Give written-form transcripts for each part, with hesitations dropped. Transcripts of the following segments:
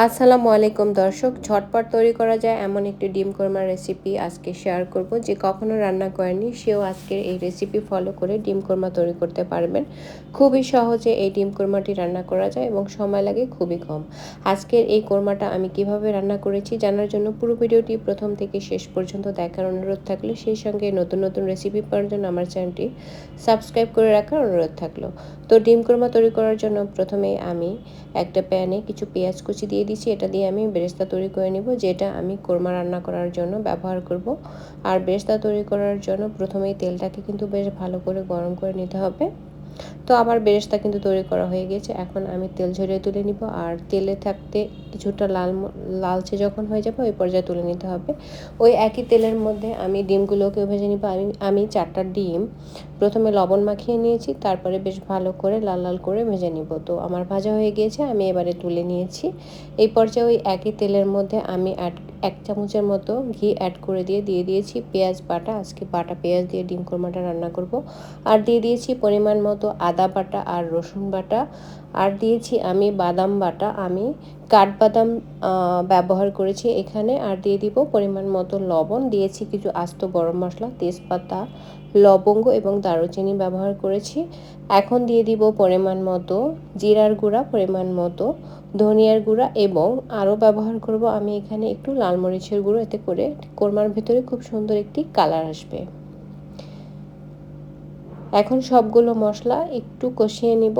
আসসালামু আলাইকুম দর্শক, ঝটপট তৈরি করা যায় এমন একটি ডিম কোরমার রেসিপি আজকে শেয়ার করব। যে কখনো রান্না করেনি সেও আজকের এই রেসিপি ফলো করে ডিম কোরমা তৈরি করতে পারবেন। খুবই সহজে এই ডিম কোরমাটি রান্না করা যায় এবং সময় লাগে খুবই কম। আজকের এই কোরমাটা আমি কিভাবে রান্না করেছি জানার জন্য পুরো ভিডিওটি প্রথম থেকে শেষ পর্যন্ত দেখার অনুরোধ থাকলো। সেই সঙ্গে নতুন নতুন রেসিপি পাওয়ার জন্য আমার চ্যানেলটি সাবস্ক্রাইব করে রাখার অনুরোধ থাকলো। তো ডিম কোরমা তৈরি করার জন্য প্রথমেই আমি একটা প্যানে কিছু পেঁয়াজ কুচি দিয়ে দিচ্ছি। এটা দিয়ে আমি বেরেস্তা তৈরি করে নিব, যেটা আমি কোরমা রান্না করার জন্য ব্যবহার করব। আর বেরেস্তা তৈরি করার জন্য প্রথমেই তেলটাকে কিন্তু বেশ ভালো করে গরম করে নিতে হবে। তো আমার বেরেস্তা কিন্তু তৈরি করা হয়ে গেছে। এখন আমি তেল ঝরিয়ে তুলে নিব, আর তেলে থাকতে কিছুটা লালচে যখন হয়ে যাবে ওই পর্যায়ে তুলে নিতে হবে। ওই একই তেলের মধ্যে আমি ডিমগুলোকেও ভেজে নিব। আমি 4টা ডিম প্রথমে লবণ মাখিয়ে নিয়েছি, তারপরে বেশ ভালো করে লাল লাল করে ভেজে নিব। তো আমার ভাজা হয়ে গিয়েছে, আমি এবারে তুলে নিয়েছি। এই পর্যায়ে ওই একই তেলের মধ্যে আমি 1 চামচের মতো ঘি অ্যাড করে দিয়ে দিয়েছি পেঁয়াজ বাটা। আজকে বাটা পেঁয়াজ দিয়ে ডিম কোরমাটা রান্না করব। আর দিয়ে দিয়েছি পরিমাণ মতো আদা বাটা আর রসুন বাটা। আর দিয়েছি আমি বাদাম বাটা, আমি কাঠবাদাম ব্যবহার করেছি এখানে। আর দিয়ে দিব পরিমাণ মতো লবণ, দিয়েছি কিছু আস্ত গরম মশলা, তেজপাতা, লবঙ্গ এবং দারুচিনি ব্যবহার করেছি। এখন দিয়ে দিব পরিমাণ মতো জিরার গুঁড়া, পরিমাণ মতো ধনিয়ার গুঁড়া এবং আরও ব্যবহার করব আমি এখানে একটু লাল মরিচের গুঁড়ো। এতে করে কোরমার ভেতরে খুব সুন্দর একটি কালার আসবে। এখন সবগুলো মশলা একটু কষিয়ে নিব।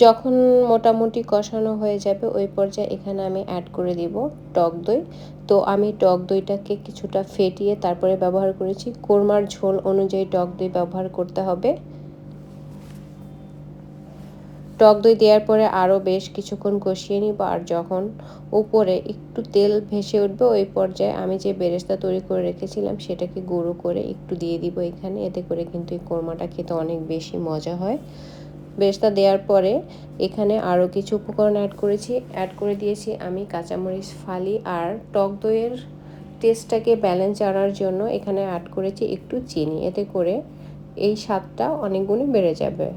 যখন মোটামুটি কষানো হয়ে যাবে ওই পর্যায়ে এখানে আমি অ্যাড করে দিব টক দই। তো আমি টক দইটাকে কিছুটা ফেটিয়ে তারপরে ব্যবহার করেছি। কোরমার ঝোল অনুযায়ী টক দই ব্যবহার করতে হবে। টক দই দেওয়ার পরে আরও বেশ কিছুক্ষণ কষিয়ে নিব। আর যখন উপরে একটু তেল ভেসে উঠবে ওই পর্যায়ে আমি যে বেরেস্তা তৈরি করে রেখেছিলাম সেটাকে গুঁড়ো করে একটু দিয়ে দিব এখানে। এতে করে কিন্তু এই কোরমাটা খেতে অনেক বেশি মজা হয়। বেরেস্তা দেওয়ার পরে এখানে আরও কিছু উপকরণ অ্যাড করে দিয়েছি আমি কাঁচামরিচ ফালি। আর টক দইয়ের টেস্টটাকে ব্যালেন্স আনার জন্য এখানে অ্যাড করেছি একটু চিনি। এতে করে এই স্বাদটা অনেক গুণে বেড়ে যাবে।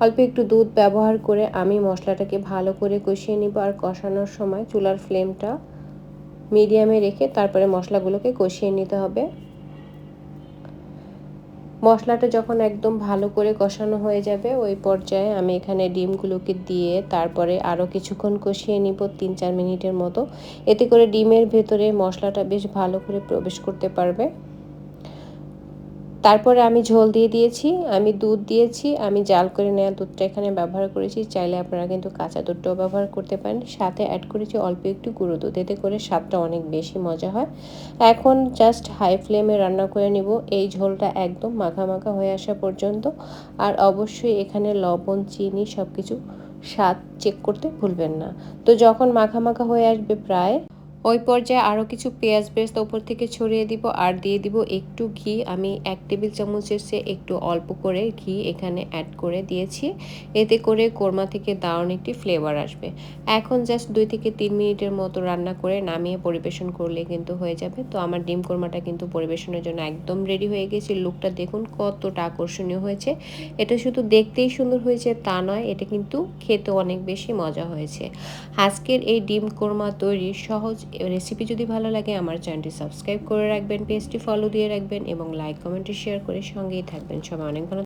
অল্প একটু দুধ ব্যবহার করে আমি মশলাটাকে ভালো করে কষিয়ে নিব। আর কষানোর সময় চুলার ফ্লেমটা মিডিয়ামে রেখে তারপরে মশলাগুলোকে কষিয়ে নিতে হবে। মশলাটা যখন একদম ভালো করে কষানো হয়ে যাবে ওই পর্যায়ে আমি এখানে ডিমগুলোকে দিয়ে তারপরে আরও কিছুক্ষণ কষিয়ে নিব, 3-4 মিনিটের মতো। এতে করে ডিমের ভেতরে মশলাটা বেশ ভালো করে প্রবেশ করতে পারবে। তারপরে আমি ঝোল দিয়ে দিয়েছি, আমি দুধ দিয়েছি। আমি জাল করে নেওয়া দুধটা এখানে ব্যবহার করেছি। চাইলে আপনারা কিন্তু কাঁচা দুধটাও ব্যবহার করতে পারেন। সাথে অ্যাড করেছি অল্প একটু গুঁড়ো দুধ। এতে করে স্বাদটা অনেক বেশি মজা হয়। এখন জাস্ট হাই ফ্লেমে রান্না করে নিব এই ঝোলটা একদম মাখা মাখা হয়ে আসা পর্যন্ত। আর অবশ্যই এখানে লবণ, চিনি সব কিছু স্বাদ চেক করতে ভুলবেন না। তো যখন মাখা মাখা হয়ে আসবে প্রায় ওই পর্যায়ে আরও কিছু পেঁয়াজ বেরেস্তা উপর থেকে ছড়িয়ে দিব। আর দিয়ে দিব একটু ঘি। আমি 1 টেবিল চামচের চেয়ে একটু অল্প করে ঘি এখানে অ্যাড করে দিয়েছি। এতে করে কোরমা থেকে দারুণ একটি ফ্লেভার আসবে। এখন জাস্ট 2 থেকে 3 মিনিটের মতো রান্না করে নামিয়ে পরিবেশন করলে কিন্তু হয়ে যাবে। তো আমার ডিম কোরমাটা কিন্তু পরিবেশনের জন্য একদম রেডি হয়ে গেছে। লুকটা দেখুন কতটা আকর্ষণীয় হয়েছে। এটা শুধু দেখতেই সুন্দর হয়েছে তা নয়, এটা কিন্তু খেতে অনেক বেশি মজা হয়েছে। আজকের এই ডিম কোরমা তৈরির সহজ রেসিপি যদি ভালো লাগে আমার চ্যানেলটি সাবস্ক্রাইব করে রাখবেন, পেজটি ফলো দিয়ে রাখবেন এবং লাইক, কমেন্ট, শেয়ার করে সঙ্গেই থাকবেন। সবাই অনেক ভালো